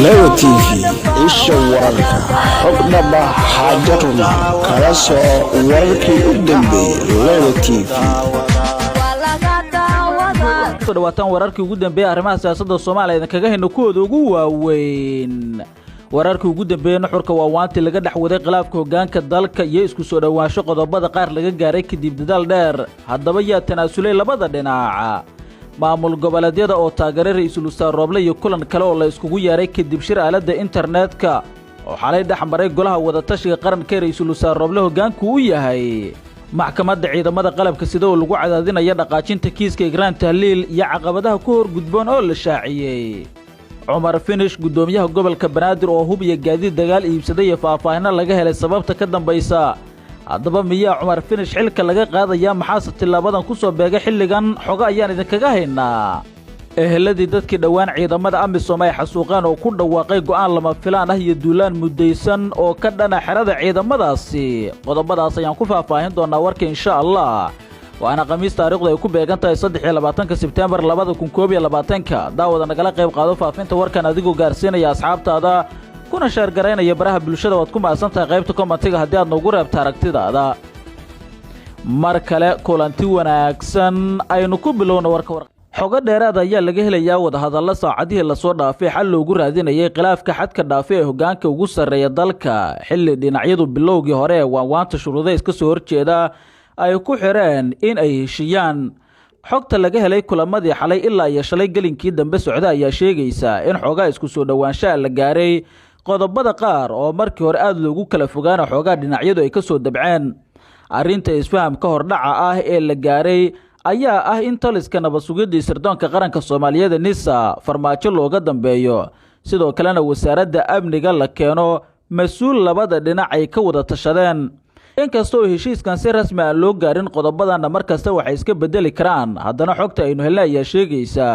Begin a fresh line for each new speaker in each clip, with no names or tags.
Lego TV isha wararka xogdaba xaajaduna kala soo wararkii u dambeeyay Lego TV
dhawaataan wararkii ugu dambeeyay arrimaha siyaasadda Soomaaliya kaga hayno kooda ugu waaweyn wararkii ugu dambeeyay nuxurka waawaanti laga dhaxwaday khilaafka hoggaanka dalka iyo isku soo dhawaansho qodobada qaar laga gaaray kadib dadaal dheer haddaba yaa tanaasulay labada dhinac maamul goboleedyada oo taageeray ra'iisul wasaare Roble iyo kulan kale oo la iskugu yeeray kadib shir aaladda internetka oo xalay dhaxmaray golaha wada tashiga qaranka ra'iisul wasaare Roble hoggaanku u yahay maxkamadda ciidamada qalabka sida oo lagu cadaadinayo dhaqaajinta kiiska Igraan Tahliil iyo caqabadaha ku hor gudboon oo la shaaciyay Umar Finish gudoomiyaha gobolka Banaadir oo hubiya gaadiid dagaal iibsaday faahfaahin laga helay sababta ka dambaysa haddaba miyaa Umar Finish xilka laga qaadaya maxaas tilaabadan ku soo beegay xilligan xoga ayaan idinkaga haynaa eheladii dadkii dhawaan ciidamada AMISOM ay xasuuqaan oo ku dhawaaqay go'aan lama filaan ah iyo duulaan mudaysan oo ka dhana xirada ciidamadaasi qodobadaas ayaan ku faahfaahin doonaa warka insha Allah waana khamiis taariikhdu ay ku beegan tahay 23 Sebtembar 2021 daawada nagala qayb qaado faafinta warkan adigoo gaarsiinaya asxaabtaada kuna share gareynaya baraha bulshada waad ku maasantahay qaybta commentiga haddii aad noogu reebto aragtidaada mar kale kulanti wanaagsan aynu ku bilowno warka xogo dheeraad ayaa laga helayaa wadahadallo saacadihii la soo dhaafay xal loogu raadinayay khilaafka xadka dhaafay ee hoggaanka ugu sarreeya dalka xilli dhinacyadu bilowgii hore ee waanwaanta shuruudaha iska soo horjeeda ay ku xireen in ay heshiyaan xogta laga helay kulamadii xalay ilaa iyo shalay gelinkii dambe socda ayaa sheegaysa in xogaa isku soo dhawaanshaha la gaaray qodobada qaar oo markii hore aad loogu kala fogaana xogaa dhinacyadu ay ka soo dabceen arrinta isfahamka hordhaca ah ee la gaaray ayaa ah in taliska nabad sugidda sirdoonka qaranka Soomaaliyeed NISA farmaajo looga dambeeyo sidoo kalena wasaaradda amniga la keeno mas'uul labada dhinac ay ka wada tashadeen inkastoo heshiiskan si rasmi ah loo gaarin qodobadana markasta waxay iska bedeli karaan haddana xogta aynu helnay ayaa sheegaysa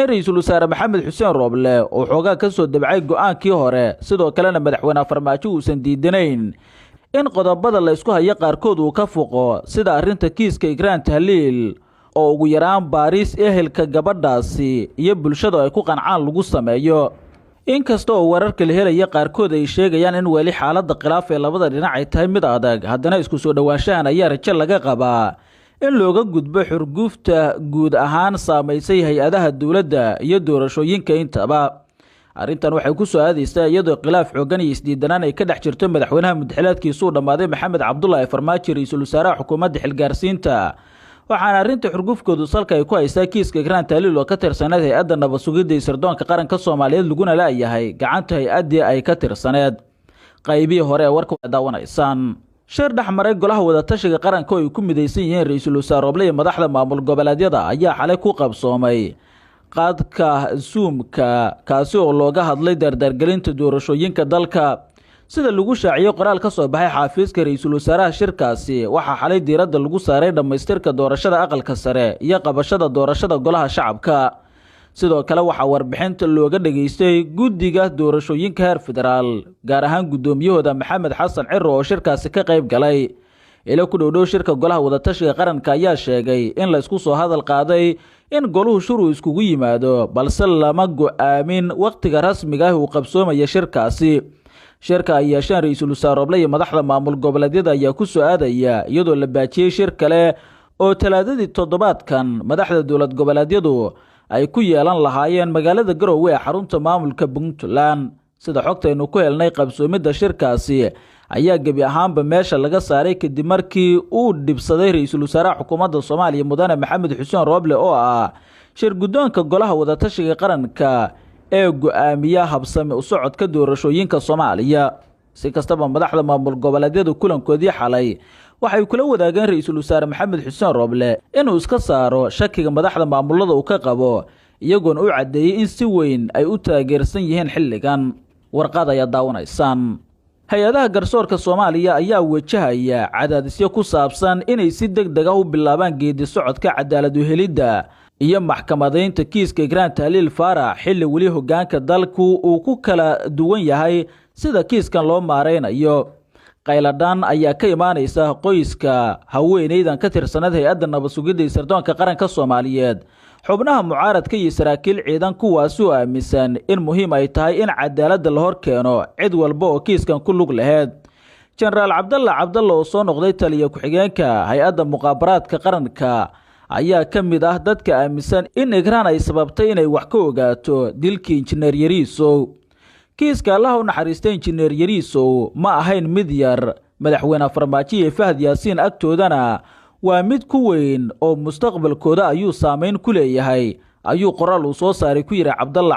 in ra'iisul wasaare Maxamed Xuseen Roble oo xogaa ka soo dabcay go'aankii hore sidoo kalena madaxweynaha farmaajo uusan diidanayn in qodobada la isku hayo qaarkood uu ka fuqo sida arrinta kiiska Igraan Tahliil oo ugu yaraan baaris ehelka gabadhaasi iyo bulshada ay ku qancaan lagu sameeyo inkastoo wararka la helaya qaarkood ay sheegayaan in wali xaaladda khilaaf ee labada dhinac ay tahay mid adag haddana isku soo dhawaanshahan ayaa rajo laga qabaa in looga gudbo xurgufta guud ahaan saameysay hay'adaha dawladda iyo doorashooyinka intaba arrintan waxay ku soo aadaysaa iyadoo khilaaf xooggan iyo isdiidanaan ay ka dhex jirto madaxweynaha mudxalaadkiisu dhamaaday Maxamed Cabdullaahi Farmaajo ra'iisul wasaaraha xukuumadda xilgaarsiinta waxaana arrinta xurgufkoodu salka ay ku haysaa kiiska Igraan Tahliil oo ka tirsaneed hay'adda nabad sugidda sirdoonka qaranka Soomaaliyeed laguna leeyahay gacanta hay'addii ay ka tirsaneed qaybihii hore ee warka daawanaysaan shir dhaxmaray golaha wada tashiga qaranka oo ay ku midaysan yihiin ra'iisul wasaare Roble iyo madaxda maamul goboleedyada ayaa xalay ku qabsoomay qaadka Zoom-ka kaasi oo looga hadlay dardargelinta doorashooyinka dalka sida lagu shaaciyay qoraal ka soo baxay xafiiska ra'iisul wasaaraha shirkaasi waxa xalay diiradda lagu saaray dhamaystirka doorashada aqalka sare iyo qabashada doorashada golaha shacabka sidoo kale waxa warbixinta looga dhageystay guddiga doorashooyinka heer federaal gaar ahaan gudoomiyahooda Maxamed Xasan Ciro oo shirkaasi ka qayb galay ila ku dhowdhow shirka golaha wada tashiga qaranka ayaa sheegay in la isku soo hadal qaaday in goluhu shuru iskugu yimaado balse lama go'aamin waqtiga rasmiga ah uu qabsoomaya shirkaasi shirka ay yeesheen ra'iisul wasaare Roble iyo madaxda maamul goboleedyada ayaa ku soo aadaya iyadoo la baajiyay shir kale oo talaadadii toddobaadkan madaxda dawlad goboleedyadu ay ku yeelan lahaayeen magaalada Garowe ee xarunta maamulka Puntland sida xogtaynu ku helnay qabsoomida shirkaasi ayaa gabi ahaanba meesha laga saaray kadib markii uu dibsaday ra'iisul wasaaraha xukuumadda Soomaaliya mudane Maxamed Xuseen Roble oo ah shir gudoonka golaha wada tashiga qaranka ee go'aamiya habsami u socodka doorashooyinka Soomaaliya si kastaba madaxda maamul goboleedyada kulankoodii xalay waxay kula wadaageen ra'iisul wasaare Maxamed Xuseen Roble inuu iska saaro shakiga madaxda maamulada uu ka qabo iyagoon u cadeeyay in si weyn ay u taageersan yihiin xilligan warqad ayaa daawanaysaan hay-adaha garsoorka Soomaaliya ayaa wajahaya cadaadisyo ku saabsan inay si degdeg ah u bilaabaan geedi socodka cadaalad u helidda iyo maxkamadaynta kiiska Igraan Tahliil Faarax xilli wali hoggaanka dalku uu ku kala duwan yahay sida kiiskan loo maareynayo qayladaan ayaa ka imaanaysa qoyska haweeneydan ka tirsanad hay'adda nabad sugidda sirdoonka qaranka Soomaaliyeed xubnaha mucaaradka iyo saraakiil ciidan kuwaas oo aaminsan in muhiim ay tahay in cadaaladda la hor keeno cid walba oo kiiskan ku lug lahayd. jenaraal cabdalla oo soo noqday taliya ku-xigeenka hay-adda muqaabaraadka qaranka ayaa ka mid ah dadka aaminsan in igraan ay sababtay inay wax ka ogaato dilkii injineer Yariisow. kiiska allaha u naxariistay injineer Yariisow ma ahayn mid yar, madaxweyne Farmaajo iyo Fahad Yaasiin agtoodana waa mid ku weyn oo mustaqbalkooda ayuu saameyn ku leeyahay, ayuu qoraal uu soo saaray ku yiri cabdalla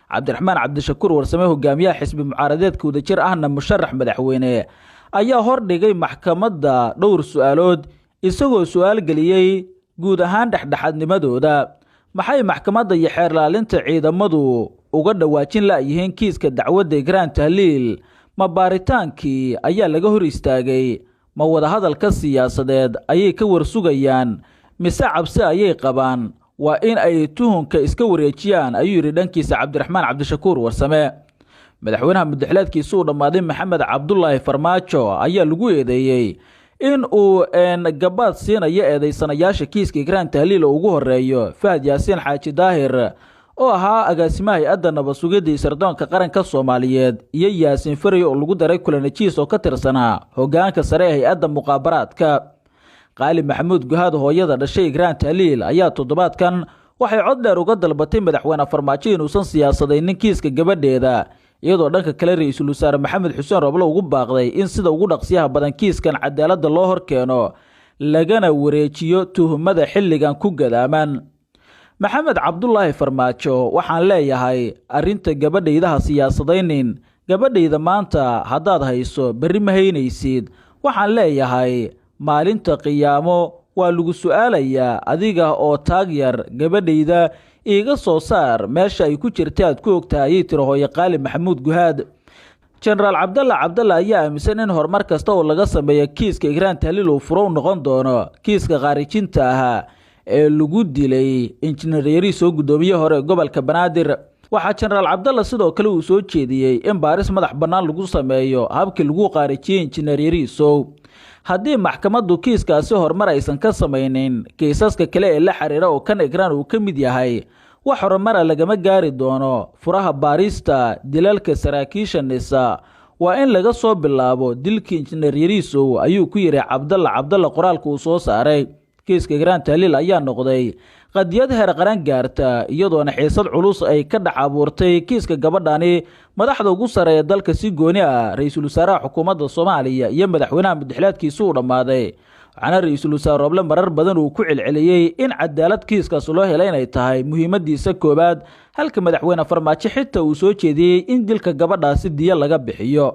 cabdiraxmaan cabdishakuur warsame hogaamiyaha xisbi mucaaradeedka wadajir ahna musharax madaxweyne ayaa hordhigay maxkamadda dhowr su'aalood isagoo su'aal geliyay guud ahaan dhexdhexaadnimadooda. maxay maxkamadda iyo xeer ilaalinta ciidamadu uga dhawaajin la'yihiin kiiska dacwadda igraan tahliil? ma baaritaankii ayaa laga hor istaagay? ma wadahadalka siyaasadeed ayay ka warsugayaan mise cabsi ayay qabaan waa in ay tuhunka iska wareejiyaan? ayuu yidhi dhankiisa cabdiraxmaan cabdishakuur warsame. madaxweynaha muddaxileedkiisa uu dhammaaday maxamed cabdulaahi farmaajo ayaa lagu eedeeyey in uu gabaad siinayo eedaysanayaasha kiiska igraan tahliil oo ugu horeeyo Fahad Yaasiin Xaaji Daahir oo ahaa agaasimaha hay-adda nabad sugidda iyo sirdoonka qaranka Soomaaliyeed, iyo Yaasiin Faray oo lagu daray kulanajiis oo ka tirsanaa hoggaanka sare ee hay-adda muqaabaraadka. qaali maxamuud guhaad hooyada dhashay igraan tahliil ayaa toddobaadkan waxay cod dheer uga dalbatay madaxweyne Farmaajo inuusan siyaasadaynin kiiska gabadheeda, iyadoo dhanka kale ra'iisul wasaare maxamed xuseen roble ugu baaqday in sida ugu dhaqsiyaha badan kiiskan cadaaladda loo hor keeno lagana wareejiyo tuhumada xilligan ku gadaaman. maxamed cabdulaahi farmaajo waxaan leeyahay arrinta gabadhaydaha siyaasadaynin. gabadhayda maanta haddaad hayso berri ma haynaysid. waxaan leeyahay maalinta qiyaamo waa lagu su'aalayaa adiga oo taag yar gabadhayda iiga soo saar meesha ay ku jirta aad ku ogtahay, ayay tiri hooye qaali maxamuud guhaad. jenaraal cabdalla ayaa aaminsan in horumar kasta oo laga sameeyo kiiska igraan tahliil uu furo u noqon doono kiiska khaarijinta ahaa ee lagu dilay injineer Yariisow guddoomiye hore gobolka Banaadir. waxaa jenaraal cabdalla sidoo kale uu soo jeediyey in baaris madax bannaan lagu sameeyo habkii lagu khaarijiyey injineer Yariisow. haddii maxkamaddu kiiskaasi horumar aysan ka samaynin kiisaska kale ee la xiriira oo kan igraan uu ka mid yahay, wax horumara lagama gaari doono furaha baarista dilalka saraakiisha nisa. waa in laga soo bilaabo dilkii injineer Yariisow, ayuu ku yiri cabdalla qoraalka uu soo saaray. kiiska igraan tahliil ayaa noqday qadiyad heer qaran gaarta, iyadoona xiisad culus ay ka dhex abuurtay kiiska gabadhani madaxda ugu sareeya dalka si gooni ah ra'iisul wasaaraha xukuumadda Soomaaliya iyo madaxweynaha muddaxileedkiisa uu dhammaaday. waxaana ra'iisul wasaare roble marar badan uu ku celceliyey in cadaalad kiiskaas loo helay inay tahay muhiimadiisa koowaad, halka madaxweyne Farmaajo xitaa uu soo jeediyey in dilka gabadhaasi diya laga bixiyo.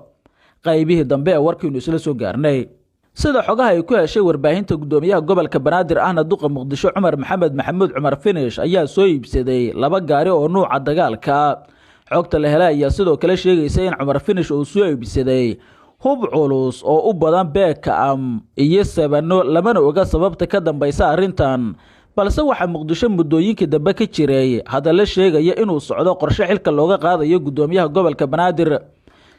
qaybihii dambe ee warkiinu isla soo gaarnay. sida xogaha ay ku heshay warbaahinta guddoomiyaha gobolka Banaadir ahna duqa Muqdisho Cumar Maxamed Maxamuud Cumar Finish ayaa soo iibsaday 2 gaari oo nuuca dagaalka. xogta la helay ayaa sidoo kale sheegaysa in Cumar Finish uu soo iibsaday hub culus oo u badan beekam iyo sabano, lamana oga sababta ka dambaysa arrintan, balse waxa Muqdisho muddooyinkii dambe ka jiray hadalla sheegaya inuu socdo qorshe xilka looga qaadayo guddoomiyaha gobolka Banaadir.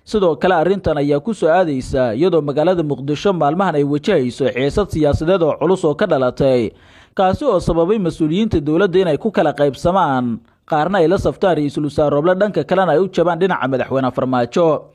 sidoo kale arrintan ayaa ku soo aadaysa iyadoo magaalada Muqdisho maalmahan ay wajahayso xiisad siyaasadeed oo culus oo ka dhalatay, kaasi oo sababay mas'uuliyiinta dawladda inay ku kala qaybsamaan, qaarna ay la saftaan ra'iisul wasaare roble, dhanka kalena ay u jabaan dhinaca madaxweyne Farmaajo.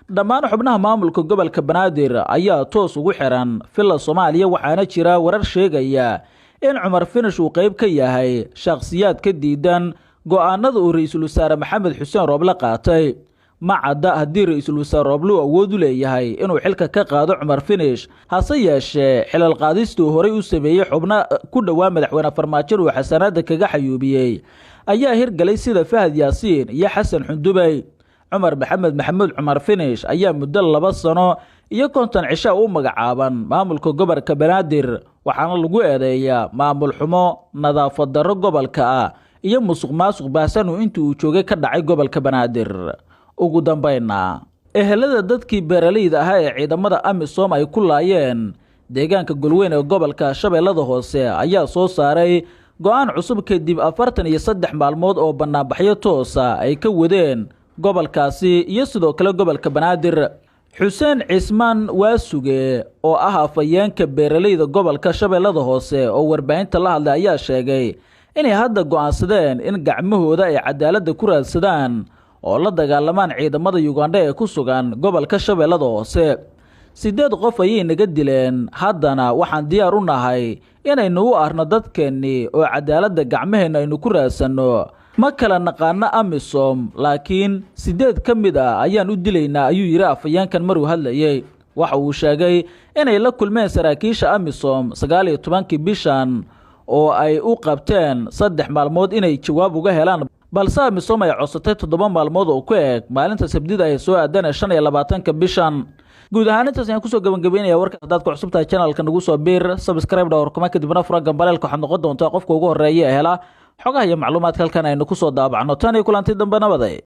dhammaan xubnaha maamulka gobolka Banaadir ayaa toos ugu xiran filla Soomaaliya, waxaana jira warar sheegaya in Cumar Finish uu qayb ka yahay shakhsiyaad ka diidan go'aanada uu ra'iisul wasaare maxamed xuseen roble qaatay. ma cadda haddii ra'iisul wasaare roble uu awood u leeyahay inuu xilka ka qaado Cumar Finish, hase yeeshee xilal qaadistii horey u sameeyey xubna ku dhawaa madaxweyne Farmaajo uu xasanaadda kaga xayuubiyey ayaa hirgalay sida Fahad Yaasiin iyo Xasan Xundubay. Cumar Maxamed Maxamuud Cumar Finish ayaa muddo 2 sano iyo 50 cisho u magacaaban maamulka gobolka Banaadir, waxaana lagu eedeeyaa maamul xumo, nadaafad darro gobolka ah iyo musuqmaasuq baahsan oo intii uu joogay ka dhacay gobolka Banaadir. ugu dambayna ehelada dadkii beeralayda ahaa ee ciidamada AMISOM ay ku laayeen deegaanka Golweyn ee gobolka Shabeellada Hoose ayaa soo saaray go'aan cusub kadib 43 maalmood oo banaanbaxyo toos ah ay ka wadeen gobolkaasi iyo sidoo kale gobolka Banaadir. Xuseen Cismaan Waasuge oo ah afayeenka beeralayda gobolka Shabeellada Hoose oo warbaahinta la hadlay ayaa sheegay inay hadda go'aansadeen in gacmahooda ay cadaaladda ku raadsadaan oo la dagaalamaan ciidamada Uganda ee ku sugan gobolka Shabeellada Hoose. 8 qof ayay naga dileen, haddana waxaan diyaar u nahay inaynu u arno dadkeenni oo cadaaladda gacmaheena aynu ku raadsanno. ma kala naqaano AMISOM, laakiin 8 ka mid ah ayaan u dilaynaa, ayuu yiri afayeenkan maruu hadlayay. waxa uu sheegay inay la kulmeen saraakiisha AMISOM 19 bishan oo ay u qabteen 3 maalmood inay jawaab uga helaan, balse AMISOM ay codsatay 7 maalmood oo ku eg maalinta Sabtida ay soo aadan 25 bishan. guud ahaan intaas ayaan kusoo gabagabeynaya warka. haddaad ku cusub tahay channelka nagu soo biir, subscribe dhawr kuma kadibna fura gambaleelka, waxaad noqon doontaa qofka ugu horeeya ee hela xogaha iyo macluumaadka halkan aynu ku soo daabacno. tan iyo kulanti dambe nabaday.